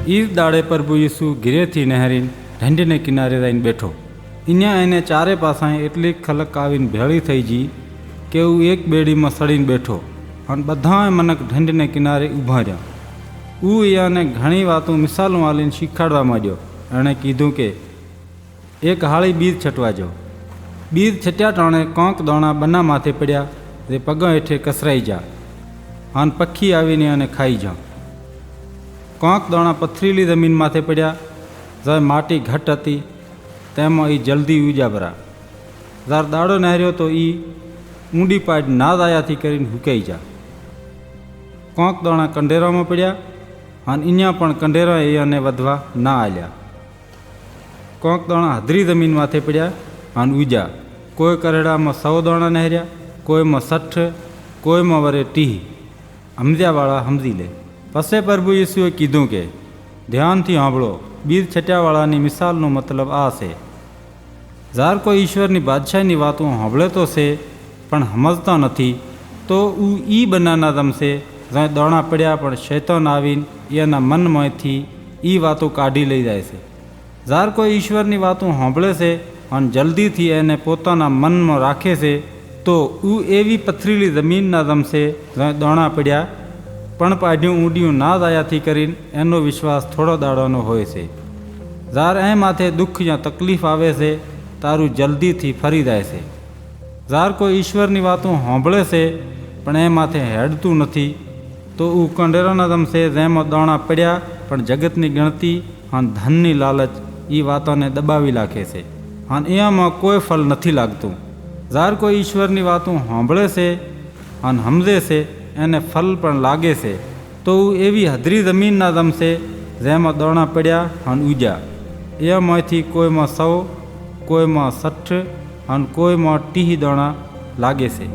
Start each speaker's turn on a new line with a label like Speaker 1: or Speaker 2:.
Speaker 1: ई दाड़े प्रभु यीशु घिरे थी नहरीन ढंढ ने किनारे रहीने बैठो। अँ एने चारे पासाए एटली खलक आवीने भेड़ी थई जी के एक बेड़ी में सड़ीने बैठो और बधाए मनक ढंढ ने किनारे ऊभा रह्या। ने घणी वातों मिसालों आलीने शीखाड़वा मांड्यो। एणे कीधुं के एक हाड़ी बीज छटवा जो। बीज छट्या टाणे कोंक दाणा बना माथे पड्या जे पग हेठे कसराई जा अन पक्षी आवीने अने खाई जा। कोंक दाणा पथरीली जमीन माथे पड्या जे माटी घट हती तेमां ई जल्दी उजा भरा। जार दाड़ो नहर्यो तो ई ऊंडी पाड नाद आया थी करीने हुकाई जा। कोंक दाणा कंडेरा में पड्या अने अहींया पण कंडेरा एने वधवा ना आल्या। कोंक दाणा हदरी जमीन माथे पड्या अने उजा। कोई करेड़ा में 100 दाणा नहर्या, कोई में 60, कोई में वरे 30। समझ्यावाड़ा समझी ले। पछे प्रभु यीशुए कीधुं के ध्यान थी सांभळो, बीज छट्यावाळानी मिसालनो मतलब आ छे। जार कोई ईश्वरनी बादशाहीनी वातों सांभळे तो छे पण समजता नथी तो ई बनाना जमशे ज्यां दाणा पड्या पण शैतान आवीने एना मनमांथी ई वातो काढी लई जाय छे। जार कोई ईश्वरनी वातों सांभळे छे अने जल्दी थी एने पोताना मन में राखे छे तो एवी पथरीली जमीन ना जमशे ज्यां दाणा पड्या पण पाड्यूं ऊंडियूं ना जाया थी करीने एनो विश्वास थोड़ो दाड़ोनो होय छे। जार ए माथे दुख या तकलीफ आवे छे तारू जल्दी थी फरी जाय छे। जार कोई ईश्वरनी वातों सांभळे छे पण ए माथे हेडतुं नथी तो कंडेरा ना जमशे जेमां दाणा पड्या पण जगतनी गणती अने धननी लालच ई वातोने दबावी नाखे छे अने एमां कोई फल नहीं लागतुं। जार कोई ईश्वरनी वातों सांभळे छे अने समझे छे एने फल पण लागे छे तो एवी हदरी जमीन ना जमशे जेमां दाणा पड्या अने उज्या। एमांथी कोई में 100, कोई में 60 अने कोई में 30 दाणा लागे छे।